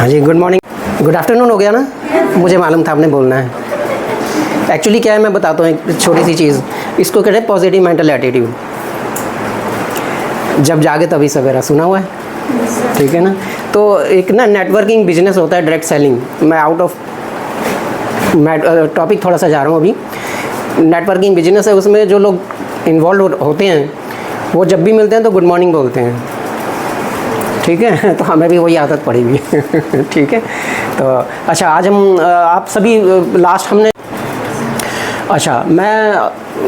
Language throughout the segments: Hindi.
हाँ जी, गुड मॉर्निंग, गुड आफ्टरनून हो गया ना। मुझे मालूम था आपने बोलना है। एक्चुअली क्या है, मैं बताता हूँ एक छोटी सी चीज़। इसको कहते हैं पॉजिटिव मेंटल एटीट्यूड। जब जागे तभी सवेरा, सुना हुआ है, ठीक है ना। तो एक ना नेटवर्किंग बिजनेस होता है, डायरेक्ट सेलिंग। मैं आउट ऑफ टॉपिक थोड़ा सा जा रहा हूँ अभी। नेटवर्किंग बिजनेस है, उसमें जो लोग इन्वॉल्व होते हैं वो जब भी मिलते हैं तो गुड मॉर्निंग बोलते हैं, ठीक है। तो हमें भी वही आदत पड़ी हुई है, ठीक है। तो अच्छा, आज हम आप सभी लास्ट हमने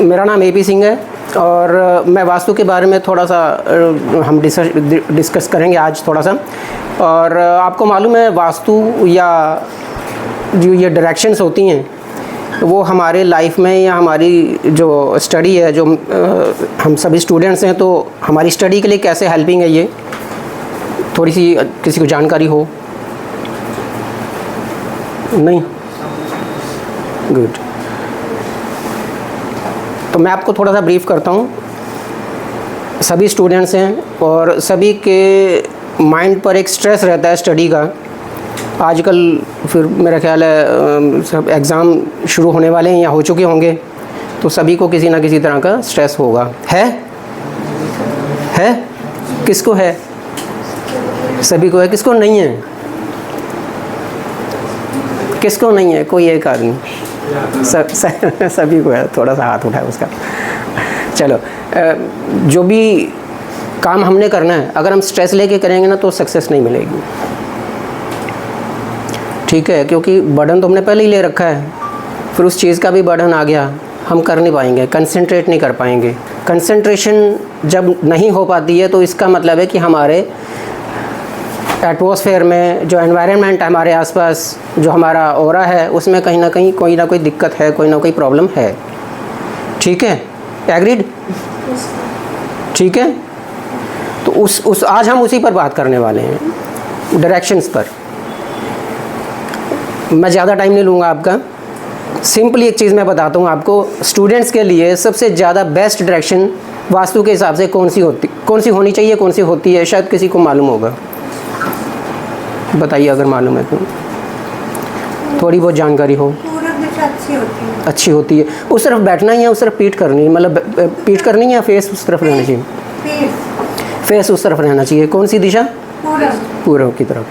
मेरा नाम AP सिंह है और मैं वास्तु के बारे में थोड़ा सा हम डिस्कस करेंगे आज थोड़ा सा। और आपको मालूम है, वास्तु या जो ये डायरेक्शंस होती हैं वो हमारे लाइफ में या हमारी जो स्टडी है, जो हम सभी स्टूडेंट्स हैं, तो हमारी स्टडी के लिए कैसे हेल्पिंग है, ये थोड़ी सी किसी को जानकारी हो? नहीं, गुड। तो मैं आपको थोड़ा सा ब्रीफ करता हूँ। सभी स्टूडेंट्स हैं और सभी के माइंड पर एक स्ट्रेस रहता है स्टडी का। आजकल फिर मेरा ख्याल है सब एग्ज़ाम शुरू होने वाले हैं या हो चुके होंगे, तो सभी को किसी ना किसी तरह का स्ट्रेस होगा। है किसको है? सभी को है। किसको नहीं है? किसको नहीं है? कोई एक आदमी। सभी को है। थोड़ा सा हाथ उठाए उसका। चलो, जो भी काम हमने करना है, अगर हम स्ट्रेस लेके करेंगे ना तो सक्सेस नहीं मिलेगी, ठीक है। क्योंकि बर्डन तो हमने पहले ही ले रखा है, फिर उस चीज़ का भी बर्डन आ गया, हम कर नहीं पाएंगे, कंसंट्रेट नहीं कर पाएंगे। कंसंट्रेशन जब नहीं हो पाती है तो इसका मतलब है कि हमारे एटमॉस्फेयर में जो एनवायरनमेंट है हमारे आसपास, जो हमारा ऑरा है, उसमें कहीं ना कहीं कोई ना कोई दिक्कत है, कोई ना कोई प्रॉब्लम है, ठीक है। एग्रीड? ठीक है। तो उस आज हम उसी पर बात करने वाले हैं, डायरेक्शंस पर। मैं ज़्यादा टाइम नहीं लूँगा आपका। सिंपली एक चीज़ मैं बताता हूँ आपको, स्टूडेंट्स के लिए सबसे ज़्यादा बेस्ट डायरेक्शन वास्तु के हिसाब से कौन सी होनी चाहिए, कौन सी होती है? शायद किसी को मालूम होगा, बताइए अगर मालूम है तो, थोड़ी बहुत जानकारी हो। पूरब दिशा अच्छी होती है। उस तरफ बैठना ही है, उस तरफ पीठ करनी है, मतलब पीठ करनी है या फेस उस तरफ रहना चाहिए? फेस उस तरफ रहना चाहिए। कौन सी दिशा? पूरब की तरफ।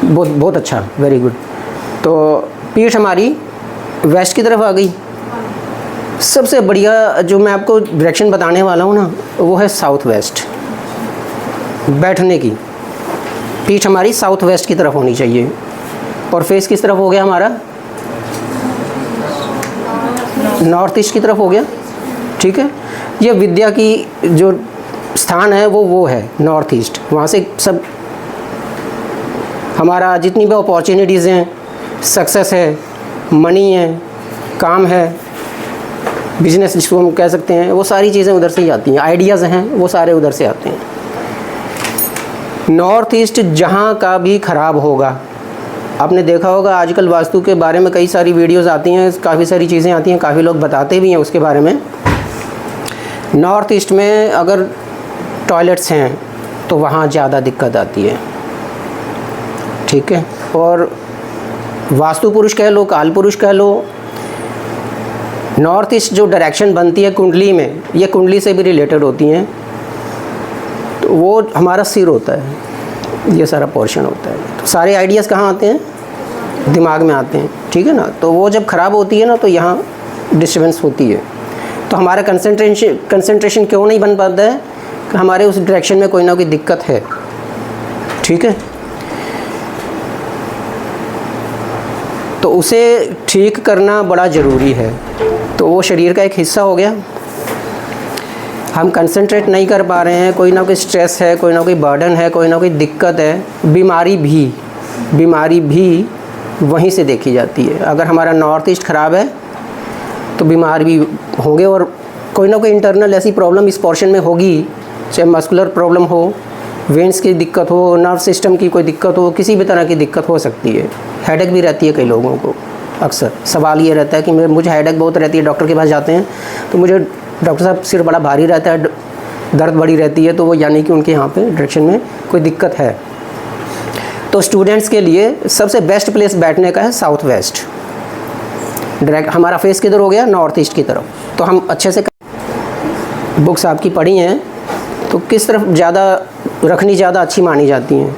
बहुत अच्छा, वेरी गुड। तो पीठ हमारी वेस्ट की तरफ आ गई। सबसे बढ़िया जो मैं आपको डायरेक्शन बताने वाला हूँ ना, वो है साउथ वेस्ट। बैठने की पीठ हमारी साउथ वेस्ट की तरफ होनी चाहिए। और फेस किस तरफ हो गया हमारा? नॉर्थ ईस्ट की तरफ हो गया, ठीक है। ये विद्या की जो स्थान है वो है नॉर्थ ईस्ट। वहाँ से सब हमारा जितनी भी अपॉर्चुनिटीज़ हैं, सक्सेस है, मनी है, काम है, बिजनेस जिसको हम कह सकते हैं, वो सारी चीज़ें उधर से ही आती हैं। आइडियाज़ हैं वो सारे उधर से आते हैं। नॉर्थ ईस्ट जहाँ का भी ख़राब होगा, आपने देखा होगा आजकल वास्तु के बारे में कई सारी वीडियोस आती हैं, काफ़ी सारी चीज़ें आती हैं, काफ़ी लोग बताते भी हैं उसके बारे में। नॉर्थ ईस्ट में अगर टॉयलेट्स हैं तो वहाँ ज़्यादा दिक्कत आती है, ठीक है। और वास्तु पुरुष कह लो, काल पुरुष कह लो, नॉर्थ ईस्ट जो डायरेक्शन बनती है कुंडली में, ये कुंडली से भी रिलेटेड होती हैं। तो वो हमारा सिर होता है, ये सारा पोर्शन होता है। तो सारे आइडियाज़ कहाँ आते हैं? दिमाग में आते हैं, ठीक है ना। तो वो जब ख़राब होती है ना तो यहाँ डिस्टर्बेंस होती है। तो हमारा कंसंट्रेशन क्यों नहीं बन पाता है? कि हमारे उस डायरेक्शन में कोई ना कोई दिक्कत है, ठीक है। तो उसे ठीक करना बड़ा ज़रूरी है। तो वो शरीर का एक हिस्सा हो गया। हम कंसंट्रेट नहीं कर पा रहे हैं, कोई ना कोई स्ट्रेस है, कोई ना कोई बर्डन है, कोई ना कोई दिक्कत है, बीमारी भी वहीं से देखी जाती है। अगर हमारा नॉर्थ ईस्ट ख़राब है तो बीमार भी होंगे और कोई ना कोई इंटरनल ऐसी प्रॉब्लम इस पोर्शन में होगी, चाहे मस्कुलर प्रॉब्लम हो, वेंस की दिक्कत हो, नर्व सिस्टम की कोई दिक्कत हो, किसी भी तरह की दिक्कत हो सकती है। हेडेक भी रहती है कई लोगों को। अक्सर सवाल ये रहता है कि मुझे हेडेक बहुत रहती है, डॉक्टर के पास जाते हैं तो मुझे डॉक्टर साहब सिर बड़ा भारी रहता है, दर्द बड़ी रहती है, तो वो यानी कि उनके यहाँ पे डायरेक्शन में कोई दिक्कत है। तो स्टूडेंट्स के लिए सबसे बेस्ट प्लेस बैठने का है साउथ वेस्ट। डायरेक्ट हमारा फेस किधर हो गया, नॉर्थ ईस्ट की तरफ। तो हम अच्छे से बुक्स आपकी पढ़ी हैं तो किस तरफ ज़्यादा रखनी ज़्यादा अच्छी मानी जाती हैं,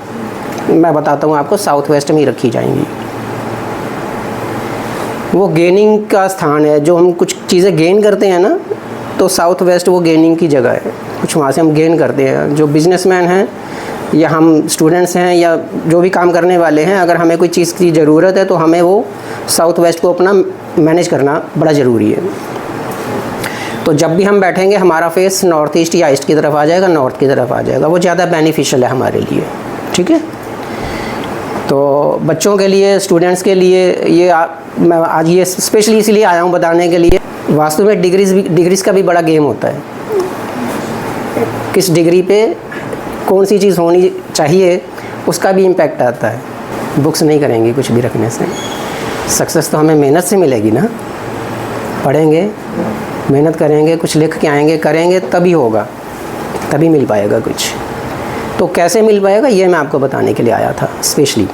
मैं बताता हूँ आपको, साउथ वेस्ट में ही रखी जाएंगी। वो गेनिंग का स्थान है, जो हम कुछ चीज़ें गेन करते हैं ना, तो साउथ वेस्ट वो गेनिंग की जगह है, कुछ वहाँ से हम गेन करते हैं। जो बिजनेसमैन हैं या हम स्टूडेंट्स हैं या जो भी काम करने वाले हैं, अगर हमें कोई चीज़ की ज़रूरत है तो हमें वो साउथ वेस्ट को अपना मैनेज करना बड़ा ज़रूरी है। तो जब भी हम बैठेंगे हमारा फेस नॉर्थ ईस्ट या ईस्ट की तरफ आ जाएगा, नॉर्थ की तरफ आ जाएगा, वो ज़्यादा बेनिफिशियल है हमारे लिए। ठीक है, तो बच्चों के लिए, स्टूडेंट्स के लिए ये मैं आज ये स्पेशली इसलिए आया हूँ बताने के लिए। वास्तव में डिग्रीज़ का भी बड़ा गेम होता है। किस डिग्री पे कौन सी चीज़ होनी चाहिए उसका भी इम्पैक्ट आता है। बुक्स नहीं करेंगे कुछ भी रखने से, सक्सेस तो हमें मेहनत से मिलेगी ना। पढ़ेंगे, मेहनत करेंगे, कुछ लिख के आएंगे, करेंगे, तभी होगा, तभी मिल पाएगा कुछ। तो कैसे मिल पाएगा ये मैं आपको बताने के लिए आया था स्पेशली।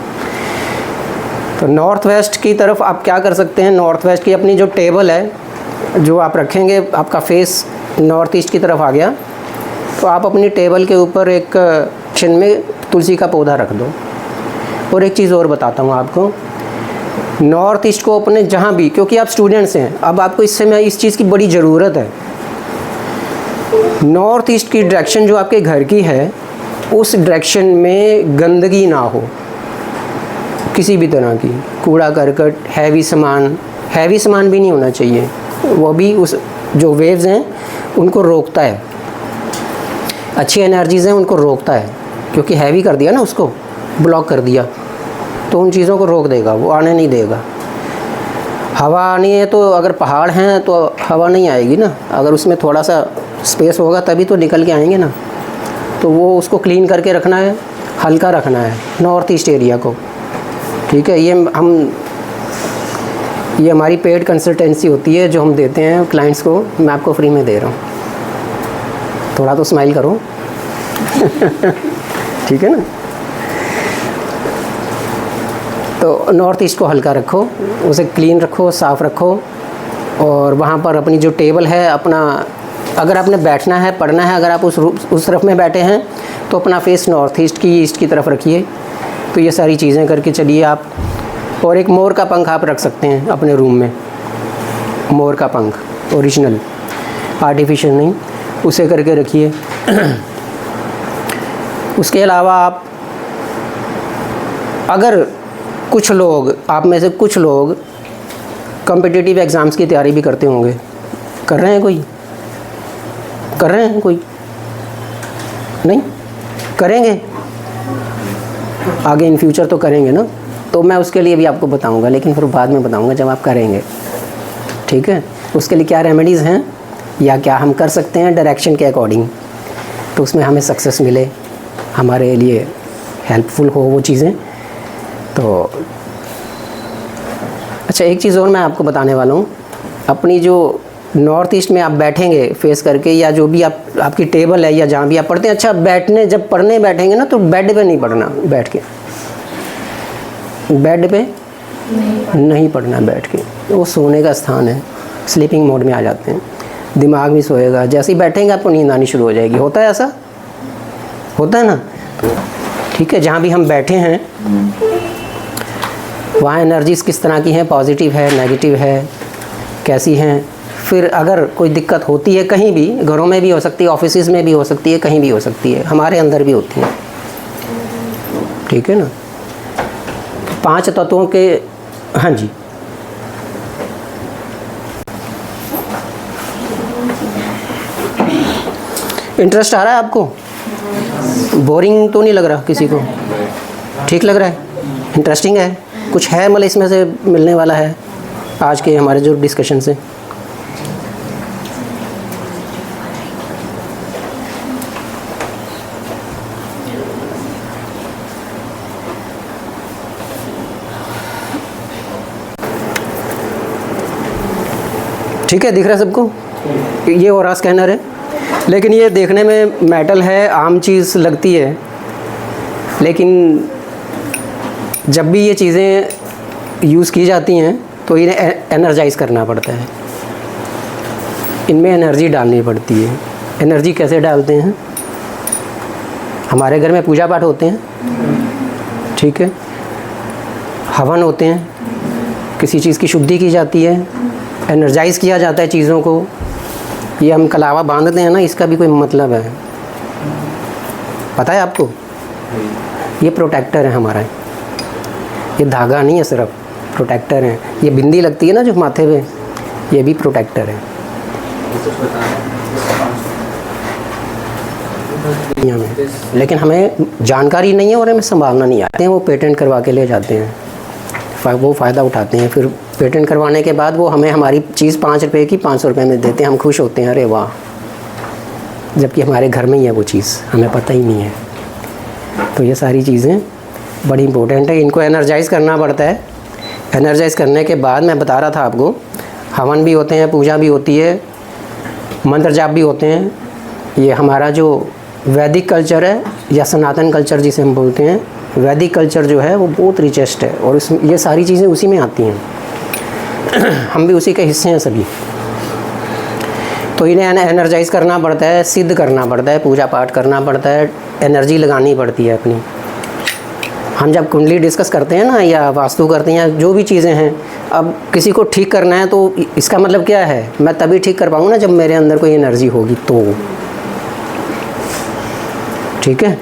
तो नॉर्थ वेस्ट की तरफ आप क्या कर सकते हैं, नॉर्थ वेस्ट की अपनी जो टेबल है जो आप रखेंगे, आपका फेस नॉर्थ ईस्ट की तरफ आ गया, तो आप अपनी टेबल के ऊपर एक किचन में तुलसी का पौधा रख दो। और एक चीज़ और बताता हूँ आपको, नॉर्थ ईस्ट को अपने जहाँ भी, क्योंकि आप स्टूडेंट्स हैं, अब आपको इस समय इस चीज़ की बड़ी ज़रूरत है। नॉर्थ ईस्ट की डायरेक्शन जो आपके घर की है, उस डायरेक्शन में गंदगी ना हो किसी भी तरह की, कूड़ा करकट, हैवी सामान भी नहीं होना चाहिए। वो भी उस जो वेव्स हैं उनको रोकता है, अच्छी एनर्जीज़ हैं उनको रोकता है, क्योंकि हैवी कर दिया ना, उसको ब्लॉक कर दिया तो उन चीज़ों को रोक देगा, वो आने नहीं देगा। हवा आनी है तो अगर पहाड़ हैं तो हवा नहीं आएगी ना, अगर उसमें थोड़ा सा स्पेस होगा तभी तो निकल के आएंगे ना। तो वो उसको क्लीन करके रखना है, हल्का रखना है नॉर्थ ईस्ट एरिया को। ठीक है, ये हमारी पेड कंसल्टेंसी होती है जो हम देते हैं क्लाइंट्स को, मैं आपको फ्री में दे रहा हूँ। थोड़ा तो स्माइल करो ठीक है ना। तो नॉर्थ ईस्ट को हल्का रखो, उसे क्लीन रखो, साफ़ रखो। और वहाँ पर अपनी जो टेबल है, अपना अगर आपने बैठना है, पढ़ना है, अगर आप उस तरफ में बैठे हैं तो अपना फेस नॉर्थ ईस्ट की तरफ रखिए। तो ये सारी चीज़ें करके चलिए आप। और एक मोर का पंख आप रख सकते हैं अपने रूम में, मोर का पंख ओरिजिनल, आर्टिफिशियल नहीं, उसे करके रखिए। उसके अलावा आप, अगर कुछ लोग, आप में से कुछ लोग कॉम्पिटिटिव एग्ज़ाम्स की तैयारी भी करते होंगे, कर रहे हैं कोई, कर रहे हैं कोई नहीं, करेंगे आगे इन फ्यूचर तो करेंगे ना। तो मैं उसके लिए भी आपको बताऊंगा, लेकिन फिर बाद में बताऊंगा जब आप करेंगे। ठीक है, उसके लिए क्या रेमेडीज़ हैं या क्या हम कर सकते हैं डायरेक्शन के अकॉर्डिंग, तो उसमें हमें सक्सेस मिले, हमारे लिए हेल्पफुल हो वो चीज़ें। तो अच्छा, एक चीज़ और मैं आपको बताने वाला हूँ। अपनी जो नॉर्थ ईस्ट में आप बैठेंगे फेस करके, या जो भी आपकी टेबल है या जहाँ भी आप पढ़ते हैं, अच्छा बैठने, जब पढ़ने बैठेंगे ना तो बेड पे नहीं पढ़ना, बैठ के बेड पे नहीं पढ़ना, बैठ के। वो सोने का स्थान है, स्लीपिंग मोड में आ जाते हैं, दिमाग भी सोएगा। जैसे ही बैठेंगे आपको नींद आनी शुरू हो जाएगी। होता है ऐसा, होता है ना। ठीक है, जहाँ भी हम बैठे हैं वहाँ एनर्जीज़ किस तरह की हैं, पॉजिटिव है, नेगेटिव है, कैसी हैं। फिर अगर कोई दिक्कत होती है कहीं भी, घरों में भी हो सकती है, ऑफिसेज़ में भी हो सकती है, कहीं भी हो सकती है, हमारे अंदर भी होती है। ठीक है ना। 5 तत्वों के, हाँ जी, इंटरेस्ट आ रहा है आपको? बोरिंग तो नहीं लग रहा किसी को? ठीक लग रहा है, इंटरेस्टिंग है, कुछ है मतलब इसमें से मिलने वाला है आज के हमारे जो डिस्कशन से। ठीक है, दिख रहा है सबको? ये ऑरा स्कैनर है, लेकिन ये देखने में मेटल है, आम चीज़ लगती है, लेकिन जब भी ये चीज़ें यूज़ की जाती हैं तो इन्हें एनर्जाइज़ करना पड़ता है, इनमें एनर्जी डालनी पड़ती है। एनर्जी कैसे डालते हैं? हमारे घर में पूजा पाठ होते हैं, ठीक है, हवन होते हैं, किसी चीज़ की शुद्धि की जाती है, एनर्जाइज़ किया जाता है चीज़ों को। ये हम कलावा बांधते हैं ना, इसका भी कोई मतलब है, पता है आपको? ये प्रोटेक्टर है हमारा, ये धागा नहीं है, सिर्फ प्रोटेक्टर है। ये बिंदी लगती है ना जो माथे पे, ये भी प्रोटेक्टर है। में लेकिन हमें जानकारी नहीं है और हमें संभालना नहीं आते हैं, वो पेटेंट करवा के ले जाते हैं, वो फ़ायदा उठाते हैं। फिर पेटेंट करवाने के बाद वो हमें हमारी चीज़ 5 रुपए की 500 रुपये में देते हैं, हम खुश होते हैं, अरे वाह, जबकि हमारे घर में ही है वो चीज़, हमें पता ही नहीं है। तो ये सारी चीज़ें बड़ी इंपॉर्टेंट है, इनको एनर्जाइज़ करना पड़ता है। एनर्जाइज़ करने के बाद मैं बता रहा था आपको, हवन भी होते हैं, पूजा भी होती है, मंत्र जाप भी होते हैं। ये हमारा जो वैदिक कल्चर है या सनातन कल्चर जिसे हम बोलते हैं, वैदिक कल्चर जो है वो बहुत रिचेस्ट है और इसमें ये सारी चीज़ें उसी में आती हैं। हम भी उसी के हिस्से हैं सभी। तो इन्हें एनर्जाइज़ करना पड़ता है, सिद्ध करना पड़ता है, पूजा पाठ करना पड़ता है, एनर्जी लगानी पड़ती है अपनी। हम जब कुंडली डिस्कस करते हैं ना, या वास्तु करते हैं, या जो भी चीज़ें हैं, अब किसी को ठीक करना है तो इसका मतलब क्या है, मैं तभी ठीक कर पाऊँगा ना जब मेरे अंदर कोई एनर्जी होगी तो, ठीक है,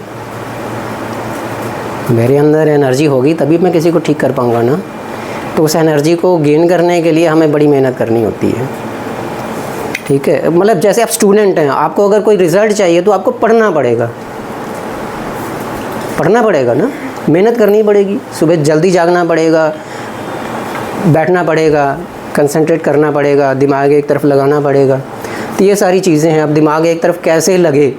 मेरे अंदर एनर्जी होगी तभी मैं किसी को ठीक कर पाऊँगा ना। तो उस एनर्जी को गेन करने के लिए हमें बड़ी मेहनत करनी होती है, ठीक है। मतलब जैसे आप स्टूडेंट हैं, आपको अगर कोई रिज़ल्ट चाहिए तो आपको पढ़ना पड़ेगा ना, मेहनत करनी पड़ेगी, सुबह जल्दी जागना पड़ेगा, बैठना पड़ेगा, कंसंट्रेट करना पड़ेगा, दिमाग एक तरफ लगाना पड़ेगा। तो ये सारी चीज़ें हैं। अब दिमाग एक तरफ कैसे लगे,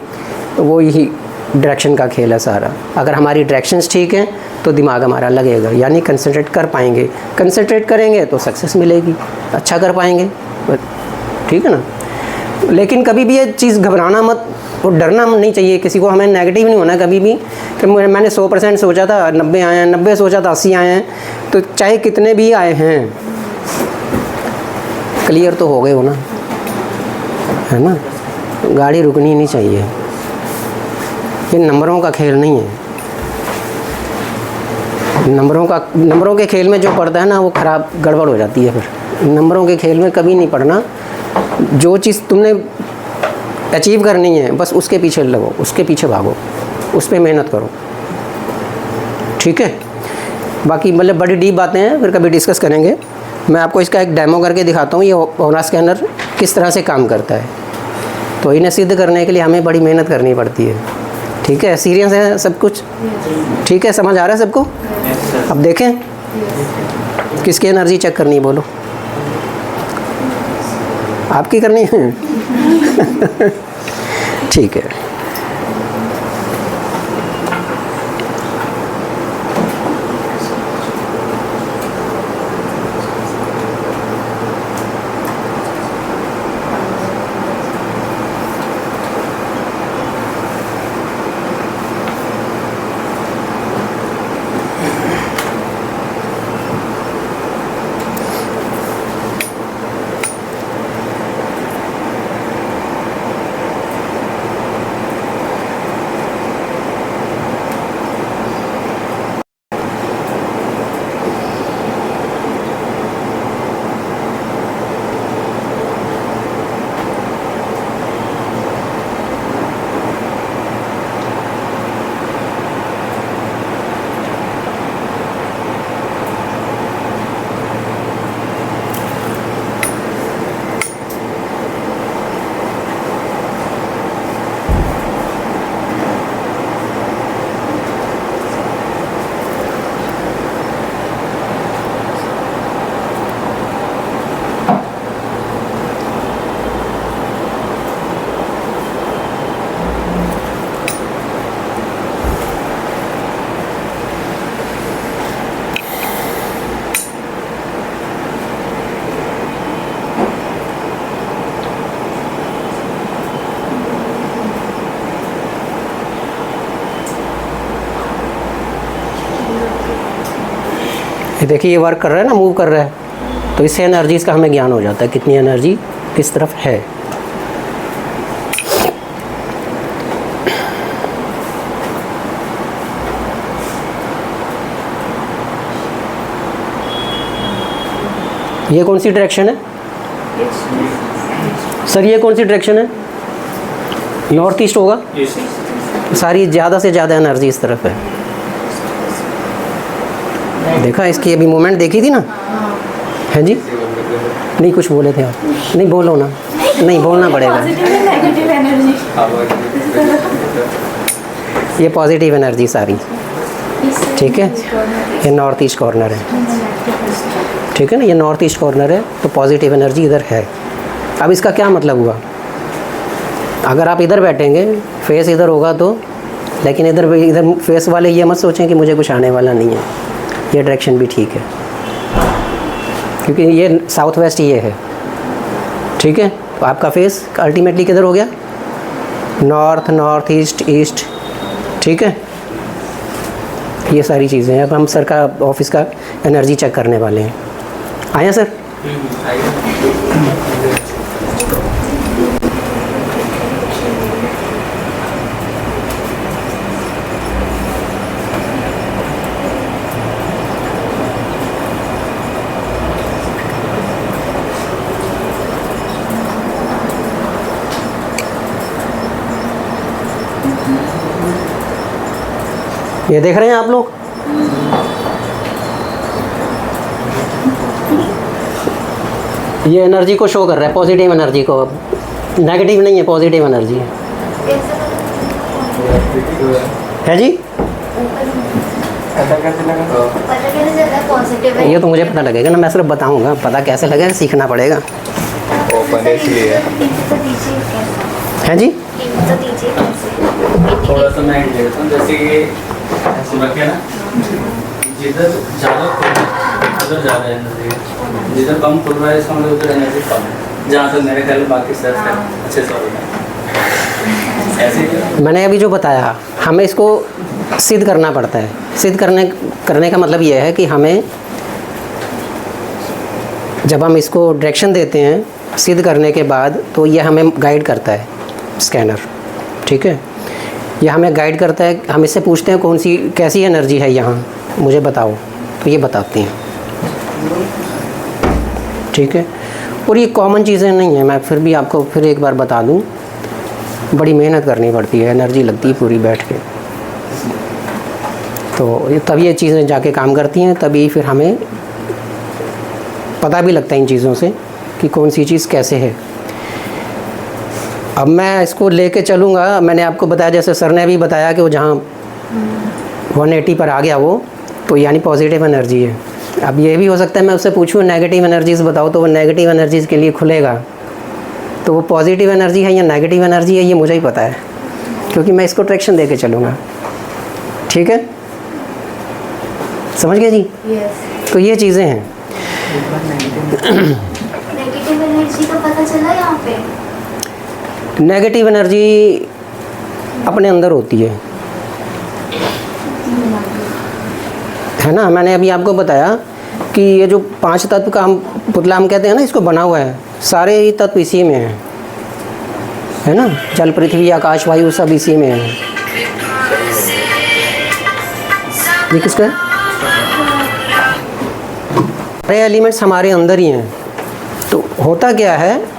वो यही डायरेक्शन का खेल है सारा। अगर हमारी डायरेक्शंस ठीक हैं तो दिमाग हमारा लगेगा, यानी कंसंट्रेट कर पाएंगे। कंसंट्रेट करेंगे तो सक्सेस मिलेगी, अच्छा कर पाएंगे, ठीक है ना। लेकिन कभी भी ये चीज़ घबराना मत और डरना नहीं चाहिए किसी को, हमें नेगेटिव नहीं होना कभी भी कि मैंने 100% सोचा था 90 आए हैं, 90 सोचा था 80 आए हैं, तो चाहे कितने भी आए हैं क्लियर तो हो गए हो ना, है ना। गाड़ी रुकनी नहीं चाहिए, ये नंबरों का खेल नहीं है। नंबरों के खेल में जो पड़ता है ना वो ख़राब गड़बड़ हो जाती है। फिर नंबरों के खेल में कभी नहीं पड़ना। जो चीज़ तुमने अचीव करनी है बस उसके पीछे लगो, उसके पीछे भागो, उस पर मेहनत करो, ठीक है। बाकी मतलब बड़ी डीप बातें हैं, फिर कभी डिस्कस करेंगे। मैं आपको इसका एक डेमो करके दिखाता हूँ, ये ऑरा स्कैनर किस तरह से काम करता है। तो इन्हें सिद्ध करने के लिए हमें बड़ी मेहनत करनी पड़ती है, ठीक है। सीरियस है सब कुछ, ठीक है, समझ आ रहा है सबको। अब देखें किसकी एनर्जी चेक करनी है, बोलो। आपकी करनी है ठीक है। ये देखिए ये वर्क कर रहा है ना, मूव कर रहा है, तो इससे एनर्जीज का हमें ज्ञान हो जाता है कितनी एनर्जी किस तरफ है। ये कौन सी डायरेक्शन है सर? ये कौन सी डायरेक्शन है? नॉर्थ ईस्ट होगा। सारी ज़्यादा से ज़्यादा एनर्जी इस तरफ है। देखा इसकी अभी मूवमेंट देखी थी ना? है जी? नहीं कुछ बोले थे आप? नहीं बोलो ना, नहीं बोलना पड़ेगा। ये पॉजिटिव एनर्जी सारी, ठीक है। ये नॉर्थ ईस्ट कॉर्नर है, ठीक है ना, ये नॉर्थ ईस्ट कॉर्नर है, तो पॉजिटिव एनर्जी इधर है। अब इसका क्या मतलब हुआ? अगर आप इधर बैठेंगे, फेस इधर होगा तो, लेकिन इधर फेस वाले ये मत सोचें कि मुझे कुछ आने वाला नहीं है। ये डायरेक्शन भी ठीक है, क्योंकि ये साउथ वेस्ट ये है, ठीक है। तो आपका फेस अल्टीमेटली किधर हो गया? नॉर्थ, नॉर्थ ईस्ट, ईस्ट, ठीक है। ये सारी चीज़ें हैं। अब हम सर का ऑफिस का एनर्जी चेक करने वाले हैं। आया सर? ये देख रहे हैं आप लोग? ये एनर्जी को शो कर रहा है, पॉजिटिव एनर्जी को। नेगेटिव नहीं है, पॉजिटिव एनर्जी है जी। ये तो मुझे पता लगेगा ना, मैं सिर्फ बताऊंगा, पता कैसे लगेगा सीखना पड़ेगा। ओपन इसलिए है जी। थोड़ा सा मैं देता हूँ, जैसे कि रखे ना, जिधर ज़्यादा खुल रहा है उधर ज़्यादा एनर्जी है, जिधर कम खुल रहा है इसका मतलब उधर एनर्जी कम है। जहाँ तक मेरे ख्याल में बाकी सब अच्छे से हो रहा है। ऐसे ही मैंने अभी जो बताया, हमें इसको सिद्ध करना पड़ता है। सिद्ध करने का मतलब ये है कि हमें, जब हम इसको डायरेक्शन देते हैं सिद्ध करने के बाद, तो ये हमें गाइड करता है स्कैनर, ठीक है। ये हमें गाइड करता है। हम इससे पूछते हैं कौन सी कैसी एनर्जी है यहाँ, मुझे बताओ, तो ये बताती हैं, ठीक है। और ये कॉमन चीज़ें नहीं हैं, मैं फिर भी आपको फिर एक बार बता दूँ। बड़ी मेहनत करनी पड़ती है, एनर्जी लगती है पूरी बैठ के, तो तब ये चीज़ें जाके काम करती हैं, तभी फिर हमें पता भी लगता है इन चीज़ों से कि कौन सी चीज़ कैसे है। अब मैं इसको लेके चलूँगा। मैंने आपको बताया, जैसे सर ने भी बताया कि वो जहाँ 180 पर आ गया वो, तो यानी पॉजिटिव एनर्जी है। अब ये भी हो सकता है मैं उससे पूछूँ नेगेटिव एनर्जीज़ बताओ, तो वो नेगेटिव एनर्जीज़ के लिए खुलेगा। तो वो पॉजिटिव एनर्जी है या नेगेटिव एनर्जी है, ये मुझे ही पता है, क्योंकि मैं इसको ट्रैक्शन दे के चलूँगा, ठीक है। समझ गए जी? यस। तो ये चीज़ें हैं। नेगेटिव एनर्जी का पता चला यहाँ पे? नेगेटिव एनर्जी अपने अंदर होती है ना। मैंने अभी आपको बताया कि ये जो 5 तत्व का हम पुतला हम कहते हैं ना, इसको बना हुआ है, सारे ही तत्व इसी में हैं, है ना। जल, पृथ्वी, आकाश, वायु सब इसी में है। ये किसका है? सारे एलिमेंट्स हमारे अंदर ही हैं। तो होता क्या है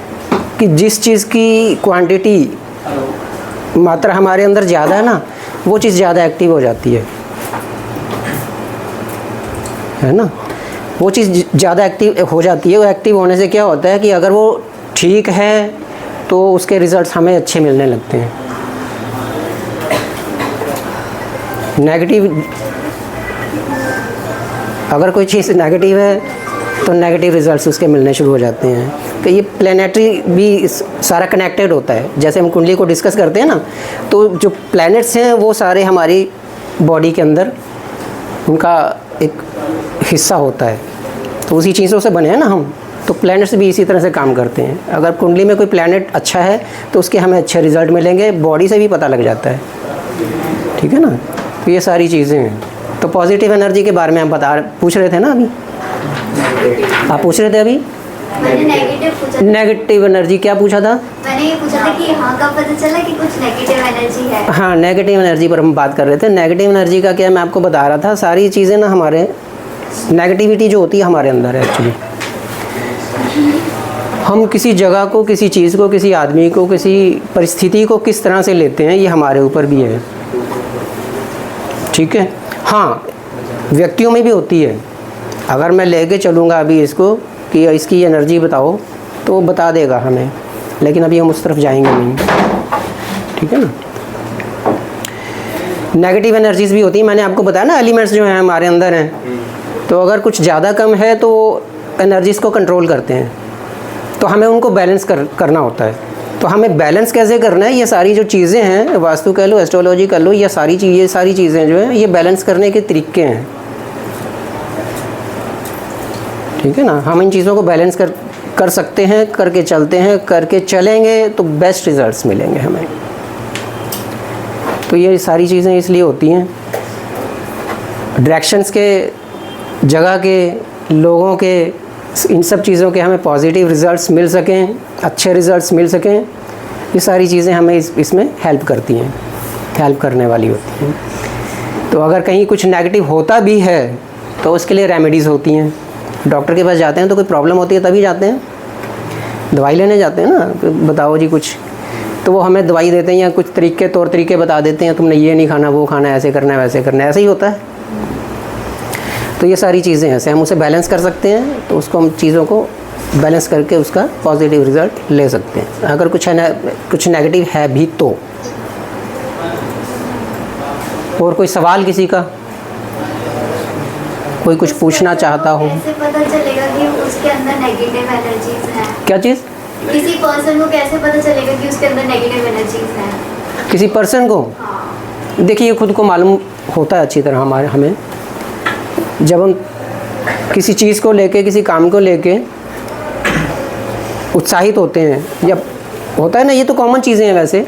कि जिस चीज़ की क्वांटिटी, मात्रा हमारे अंदर ज़्यादा है ना, वो चीज़ ज़्यादा एक्टिव हो जाती है ना। वो चीज़ ज़्यादा एक्टिव हो जाती है। वो एक्टिव होने से क्या होता है कि अगर वो ठीक है तो उसके रिज़ल्ट्स हमें अच्छे मिलने लगते हैं। नेगेटिव, अगर कोई चीज़ नेगेटिव है तो नेगेटिव रिजल्ट्स उसके मिलने शुरू हो जाते हैं। कि ये प्लैनेटरी भी सारा कनेक्टेड होता है। जैसे हम कुंडली को डिस्कस करते हैं ना, तो जो प्लैनेट्स हैं वो सारे हमारी बॉडी के अंदर उनका एक हिस्सा होता है, तो उसी चीज़ों से बने हैं ना हम। तो प्लैनेट्स भी इसी तरह से काम करते हैं। अगर कुंडली में कोई प्लैनेट अच्छा है तो उसके हमें अच्छे रिजल्ट मिलेंगे, बॉडी से भी पता लग जाता है, ठीक है ना। तो ये सारी चीज़ें हैं। तो पॉजिटिव एनर्जी के बारे में आप पूछ रहे थे ना अभी, आप पूछ रहे थे अभी मैंने नेगेटिव पूछा था। नेगेटिव एनर्जी क्या पूछा था? मैंने ये पूछा था कि यहाँ का पता चला कि कुछ नेगेटिव एनर्जी है। हाँ, नेगेटिव एनर्जी पर हम बात कर रहे थे। नेगेटिव एनर्जी का क्या मैं आपको बता रहा था, सारी चीज़ें ना हमारे नेगेटिविटी जो होती है हमारे अंदर है एक्चुअली। हम किसी जगह को, किसी चीज़ को, किसी आदमी को, किसी परिस्थिति को किस तरह से लेते हैं ये हमारे ऊपर भी है, ठीक है। हाँ, व्यक्तियों में भी होती है। अगर मैं लेके चलूँगा अभी इसको कि इसकी एनर्जी बताओ तो वो बता देगा हमें, लेकिन अभी हम उस तरफ जाएंगे नहीं, ठीक है ना। नेगेटिव एनर्जीज भी होती है, मैंने आपको बताया ना एलिमेंट्स जो हैं हमारे अंदर हैं, तो अगर कुछ ज़्यादा कम है तो एनर्जीज़ को कंट्रोल करते हैं, तो हमें उनको बैलेंस करना होता है। तो हमें बैलेंस कैसे करना है, ये सारी जो चीज़ें हैं, वास्तु कह लो, एस्ट्रोलॉजी कर लो, ये सारी चीज़ें जो हैं ये बैलेंस करने के तरीके हैं, ठीक है ना। हम इन चीज़ों को बैलेंस कर सकते हैं, करके चलते हैं, करके चलेंगे तो बेस्ट रिजल्ट्स मिलेंगे हमें। तो ये सारी चीज़ें इसलिए होती हैं, डायरेक्शंस के, जगह के, लोगों के, इन सब चीज़ों के हमें पॉजिटिव रिज़ल्ट्स मिल सकें, अच्छे रिज़ल्ट्स मिल सकें, ये सारी चीज़ें हमें इसमें हेल्प करती हैं, हेल्प करने वाली होती हैं। तो अगर कहीं कुछ नेगेटिव होता भी है तो उसके लिए रेमेडीज़ होती हैं। डॉक्टर के पास जाते हैं तो कोई प्रॉब्लम होती है तभी जाते हैं, दवाई लेने जाते हैं ना, तो बताओ जी कुछ, तो वो हमें दवाई देते हैं या कुछ तौर तरीके बता देते हैं, तुमने ये नहीं खाना, वो खाना, ऐसे करना है, वैसे करना है, ऐसे ही होता है। तो ये सारी चीज़ें ऐसे हम उसे बैलेंस कर सकते हैं, तो उसको हम चीज़ों को बैलेंस करके उसका पॉजिटिव रिज़ल्ट ले सकते हैं। अगर कुछ नेगेटिव है भी तो। और कोई सवाल किसी का, कोई कुछ पूछना चाहता हो? कैसे पता चलेगा कि उसके अंदर नेगेटिव एनर्जीज हैं? क्या चीज़? किसी पर्सन को कैसे पता चलेगा कि उसके अंदर नेगेटिव एनर्जीज हैं? किसी पर्सन को? हाँ। देखिए, खुद को मालूम होता है अच्छी तरह हमें। जब हम किसी चीज़ को लेके, किसी काम को लेके उत्साहित होते हैं, या होता है ना, ये तो कॉमन चीज़ें हैं वैसे।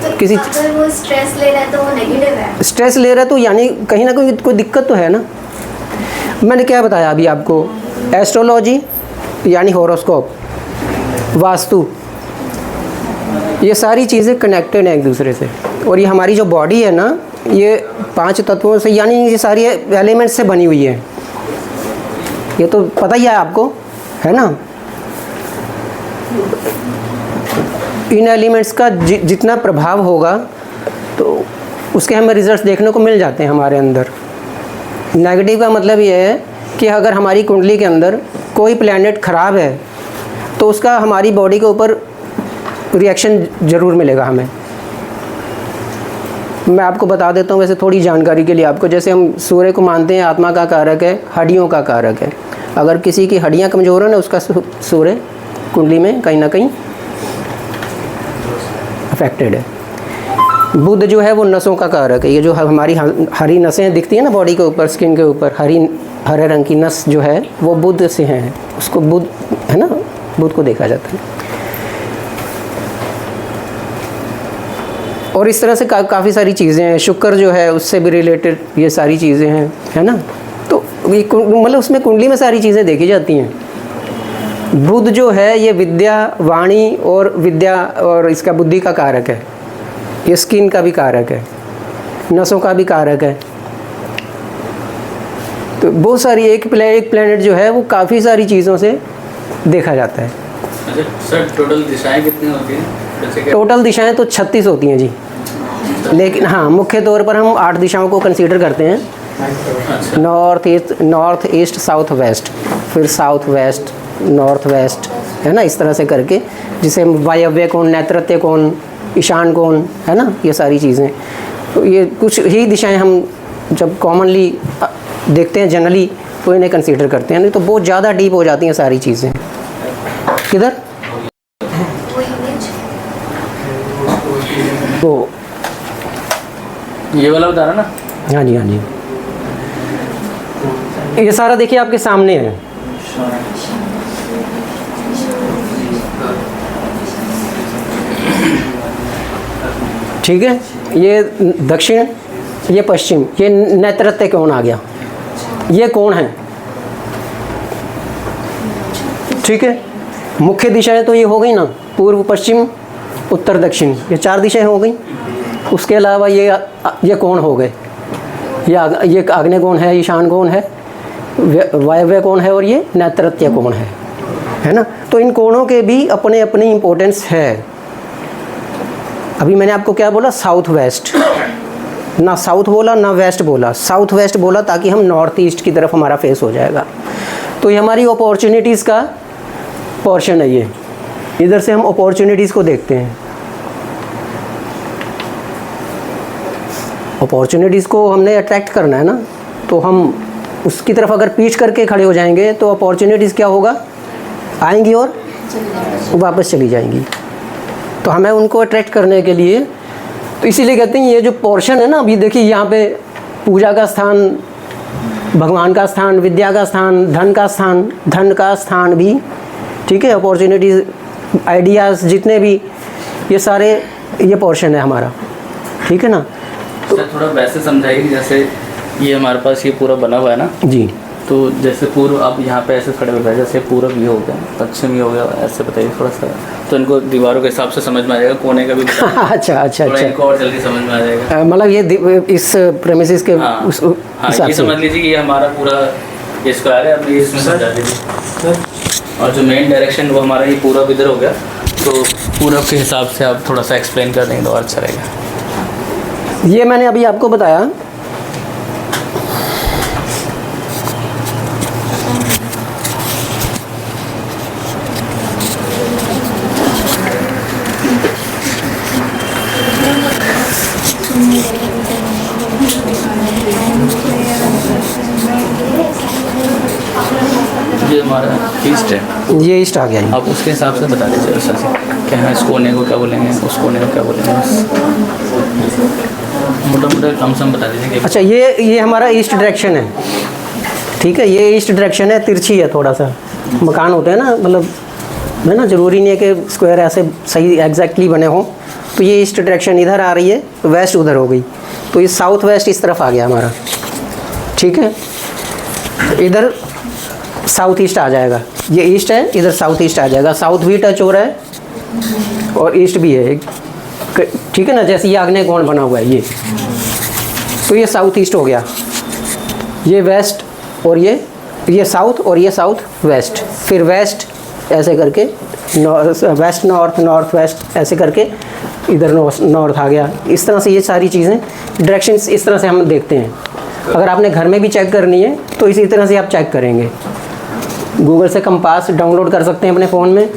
तो किसी अगर वो स्ट्रेस ले रहा है तो वो नेगेटिव है? स्ट्रेस ले रहा है तो यानी कहीं ना कहीं कोई दिक्कत तो है ना। मैंने क्या बताया अभी आपको, एस्ट्रोलॉजी यानी हॉरोस्कोप, वास्तु, ये सारी चीज़ें कनेक्टेड हैं एक दूसरे से। और ये हमारी जो बॉडी है ना, ये 5 तत्वों से, यानी ये सारी एलिमेंट्स से बनी हुई है। ये तो पता ही है आपको, है ना। इन एलिमेंट्स का जितना प्रभाव होगा तो उसके हमें रिजल्ट्स देखने को मिल जाते हैं हमारे अंदर। नेगेटिव का मतलब ये है कि अगर हमारी कुंडली के अंदर कोई प्लैनेट ख़राब है तो उसका हमारी बॉडी के ऊपर रिएक्शन ज़रूर मिलेगा हमें। मैं आपको बता देता हूँ वैसे थोड़ी जानकारी के लिए आपको, जैसे हम सूर्य को मानते हैं आत्मा का कारक है, हड्डियों का कारक है। अगर किसी की हड्डियाँ कमज़ोर है ना, उसका सूर्य कुंडली में कहीं ना कहीं अफेक्टेड है। बुध जो है वो नसों का कारक है। ये जो हमारी हरी नसें दिखती हैं ना बॉडी के ऊपर, स्किन के ऊपर, हरे रंग की नस जो है वो बुध से हैं, उसको बुध है ना, बुध को देखा जाता है। और इस तरह से काफ़ी सारी चीज़ें हैं। शुक्र जो है उससे भी रिलेटेड ये सारी चीज़ें हैं, है ना। तो ये मतलब उसमें कुंडली में सारी चीज़ें देखी जाती हैं। बुध जो है ये विद्या, वाणी और विद्या और इसका बुद्धि का कारक है। ये स्किन का भी कारक है, नसों का भी कारक है। तो बहुत सारी एक प्लैनेट जो है वो काफ़ी सारी चीज़ों से देखा जाता है। अच्छा सर, टोटल दिशाएं कितनी होती हैं? टोटल दिशाएं तो 36 होती हैं जी, लेकिन हाँ मुख्य तौर पर हम 8 दिशाओं को कंसीडर करते हैं। अच्छा। नॉर्थ ईस्ट साउथ वेस्ट, फिर साउथ वेस्ट, नॉर्थ वेस्ट, है ना, इस तरह से करके, जिसे वायव्य कोण, नैऋत्य कोण, ईशान कोण, है ना, ये सारी चीज़ें। तो ये कुछ ही दिशाएं हम जब कॉमनली देखते हैं जनरली तो इन्हें कंसीडर करते हैं, नहीं तो बहुत ज़्यादा डीप हो जाती हैं सारी चीज़ें। किधर तो ये वाला बता रहा ना? हाँ जी, हाँ जी, ये सारा देखिए आपके सामने है। ठीक है, ये दक्षिण, ये पश्चिम, ये नैऋत्य कोण आ गया, ये कोण है, ठीक है। मुख्य दिशाएं तो ये हो गई ना, पूर्व पश्चिम उत्तर दक्षिण, ये 4 दिशाएं हो गई। उसके अलावा ये कोण हो गए, ये आग्नेय कोण है, ईशान कोण है, वायव्य कोण है और ये नैऋत्य कोण है ना। तो इन कोणों के भी अपने अपनी इम्पोर्टेंस है। अभी मैंने आपको क्या बोला, साउथ वेस्ट, ना साउथ बोला ना वेस्ट बोला, साउथ वेस्ट बोला ताकि हम नॉर्थ ईस्ट की तरफ हमारा फेस हो जाएगा। तो ये हमारी अपॉर्चुनिटीज़ का पोर्शन है। ये इधर से हम अपॉर्चुनिटीज़ को देखते हैं। अपॉर्चुनिटीज़ को हमने अट्रैक्ट करना है ना, तो हम उसकी तरफ अगर पीछ करके खड़े हो जाएंगे तो अपॉर्चुनिटीज़ क्या होगा, आएंगी और वापस चली जाएंगी। तो हमें उनको अट्रैक्ट करने के लिए, तो इसीलिए कहते हैं ये जो पोर्शन है ना, अभी देखिए यहाँ पे पूजा का स्थान, भगवान का स्थान, विद्या का स्थान, धन का स्थान भी, ठीक है। अपॉर्चुनिटीज़, आइडियाज़ जितने भी, ये सारे ये पोर्शन है हमारा, ठीक है ना। तो थोड़ा वैसे समझाइए, जैसे ये हमारे पास ये पूरा बना हुआ है ना जी, तो जैसे पूर्व आप यहाँ पे ऐसे खड़े हुए हैं, जैसे पूर्व ये हो गया, पश्चिम ये हो गया, ऐसे बताइए थोड़ा सा, तो इनको दीवारों के हिसाब से समझ में आ जाएगा, कोने का भी अच्छा, इनको और जल्दी समझ में आ जाएगा। मतलब ये इस प्रेमिसेस के हाँ, हिसाब ये से समझ लीजिए कि ये हमारा पूरा ये स्क्वायर है, अपनी इसमें समझा दीजिए। और जो मेन डायरेक्शन वो हमारा ये पूरा इधर हो गया, तो पूरब के हिसाब से आप थोड़ा सा एक्सप्लेन कर देंगे तो और अच्छा रहेगा। ये मैंने अभी आपको बताया, ये हमारा ईस्ट है, ये ईस्ट आ गया है। आप उसके हिसाब से बता दीजिए सर से, क्या है इस कोने को क्या बोलेंगे, उस कोने को क्या बोलेंगे, बस मोटा कम सम बता दीजिए। अच्छा, ये हमारा ईस्ट डायरेक्शन है, ठीक है। ये ईस्ट डायरेक्शन है, तिरछी है थोड़ा सा। मकान होते हैं ना, मतलब है ना, ज़रूरी नहीं है कि स्क्वायर ऐसे सही एग्जैक्टली बने हों। तो ये ईस्ट डायरेक्शन इधर आ रही है, वेस्ट उधर हो गई, तो ये साउथ वेस्ट इस तरफ आ गया हमारा, ठीक है। इधर साउथ ईस्ट आ जाएगा, ये ईस्ट है, इधर साउथ ईस्ट आ जाएगा। साउथ भी टच हो रहा है और ईस्ट भी है, ठीक है ना। जैसे ये आग्नेय कोण बना हुआ है ये, तो ये साउथ ईस्ट हो गया, ये वेस्ट और ये साउथ और ये साउथ वेस्ट, फिर वेस्ट ऐसे करके वेस्ट नॉर्थ, नॉर्थ वेस्ट ऐसे करके इधर नॉर्थ आ गया। इस तरह से ये सारी चीज़ें डायरेक्शंस इस तरह से हम देखते हैं। अगर आपने घर में भी चेक करनी है तो इसी तरह से आप चेक करेंगे। गूगल से कंपास डाउनलोड कर सकते हैं अपने फ़ोन में,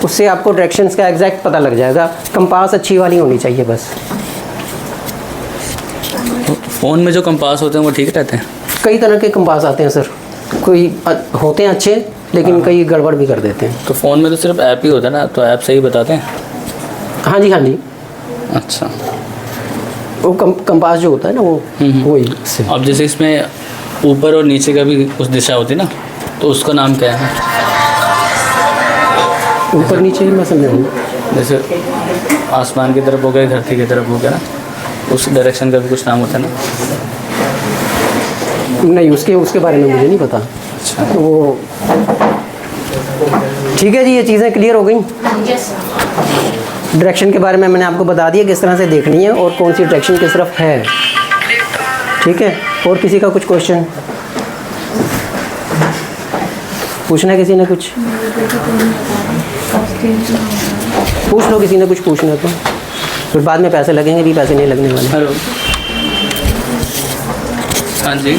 उससे आपको डायरेक्शंस का एग्जैक्ट पता लग जाएगा। कंपास अच्छी वाली होनी चाहिए बस। फ़ोन में जो कंपास होते हैं वो ठीक रहते हैं? कई तरह के कंपास आते हैं सर, कोई होते हैं अच्छे, लेकिन कई गड़बड़ भी कर देते हैं। तो फ़ोन में तो सिर्फ ऐप ही होता है ना, तो ऐप सही बताते हैं? हाँ जी, हाँ जी। अच्छा, वो कंपास जो होता है ना वो वही से। अब जैसे इसमें ऊपर और नीचे का भी कुछ दिशा होती है ना, तो उसका नाम क्या है? ऊपर नीचे मैं समझा हूँ, जैसे आसमान की तरफ हो गया, धरती की तरफ हो गया ना, उस डायरेक्शन का भी कुछ नाम होता है ना? नहीं, उसके बारे में मुझे नहीं पता। अच्छा, वो ठीक है जी, ये चीज़ें क्लियर हो गई। डायरेक्शन के बारे में मैंने आपको बता दिया किस तरह से देखनी है और कौन सी डायरेक्शन किस तरफ है, ठीक है। और किसी का कुछ क्वेश्चन पूछना है? किसी ने कुछ पूछ लो, किसी ने कुछ पूछना तो, फिर बाद में पैसे लगेंगे भी, पैसे नहीं लगने वाले। हेलो, हाँ जी,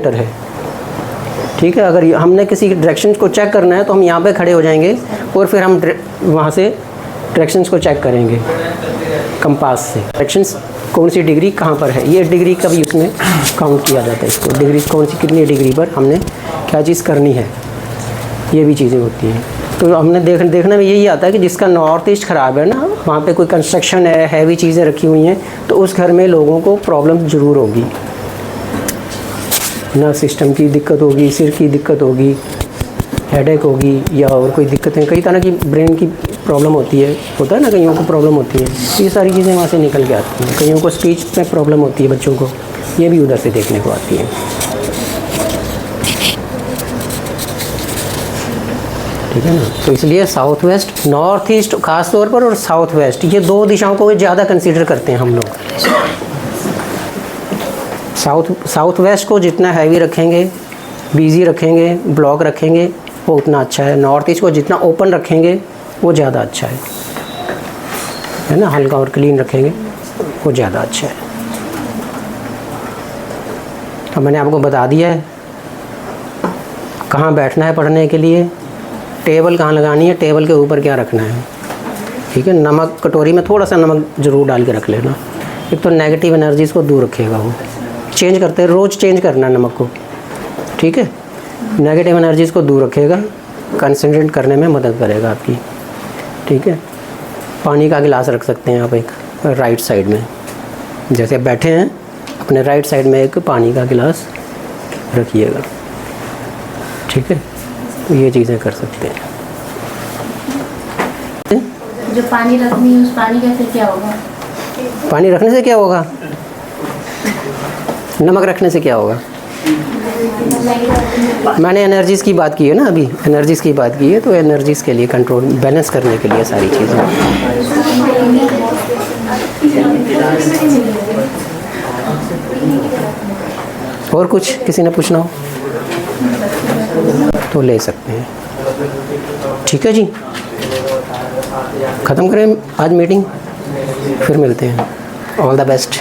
है, ठीक है। अगर हमने किसी डायरेक्शन को चेक करना है तो हम यहाँ पे खड़े हो जाएंगे और फिर हम वहाँ से डायरेक्शंस को चेक करेंगे कंपास से। डायरेक्शंस कौन सी डिग्री कहाँ पर है, ये डिग्री का भी उसमें काउंट किया जाता है। इसको डिग्री कौन सी कितनी डिग्री पर हमने क्या चीज़ करनी है, ये भी चीज़ें होती हैं। तो हमने देखने में यही आता है कि जिसका नॉर्थ ईस्ट ख़राब है ना, वहाँ पे कोई कंस्ट्रक्शन है, हैवी चीज़ें रखी हुई हैं, तो उस घर में लोगों को प्रॉब्लम ज़रूर होगी, ना सिस्टम की दिक्कत होगी, सिर की दिक्कत होगी, हेडेक होगी या और कोई दिक्कतें, कई तरह की ब्रेन की प्रॉब्लम होती है, होता है ना, कईयों को प्रॉब्लम होती है, तो ये सारी चीज़ें वहाँ से निकल के आती हैं। कईयों को स्पीच में प्रॉब्लम होती है बच्चों को, ये भी उधर से देखने को आती है। ठीक है ना। तो इसलिए साउथ वेस्ट, नॉर्थ ईस्ट खास तौर पर और साउथ वेस्ट, ये दो दिशाओं को ज़्यादा कंसीडर करते हैं हम लोग। साउथ वेस्ट को जितना हैवी रखेंगे, बिजी रखेंगे, ब्लॉक रखेंगे, वो उतना अच्छा है। नॉर्थ ईस्ट को जितना ओपन रखेंगे वो ज़्यादा अच्छा है ना, हल्का और क्लीन रखेंगे वो ज़्यादा अच्छा है। अब मैंने आपको बता दिया है कहाँ बैठना है पढ़ने के लिए, टेबल कहाँ लगानी है, टेबल के ऊपर क्या रखना है। ठीक है, नमक कटोरी में थोड़ा सा नमक ज़रूर डाल के रख लेना, एक तो नेगेटिव एनर्जीज़ को दूर रखेगा, वो चेंज करते हैं, रोज़ चेंज करना है नमक को। ठीक है, नेगेटिव एनर्जीज़ को दूर रखेगा, कंसंट्रेट करने में मदद करेगा आपकी। ठीक है, पानी का गिलास रख सकते हैं आप एक राइट साइड में, जैसे आप बैठे हैं अपने राइट साइड में एक पानी का गिलास रखिएगा। ठीक है, तो ये चीज़ें कर सकते हैं। जो पानी रखनी है उस पानी का फिर क्या होगा? पानी रखने से क्या होगा, नमक रखने से क्या होगा? मैंने एनर्जीज़ की बात की है ना, अभी एनर्जीज़ की बात की है, तो एनर्जीज़ के लिए कंट्रोल बैलेंस करने के लिए सारी चीज़ें। और कुछ किसी ने पूछना हो तो ले सकते हैं। ठीक है जी, ख़त्म करें आज मीटिंग, फिर मिलते हैं। All the best.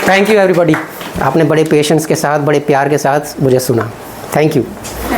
Thank you everybody, आपने बड़े पेशेंस के साथ, बड़े प्यार के साथ मुझे सुना। Thank you.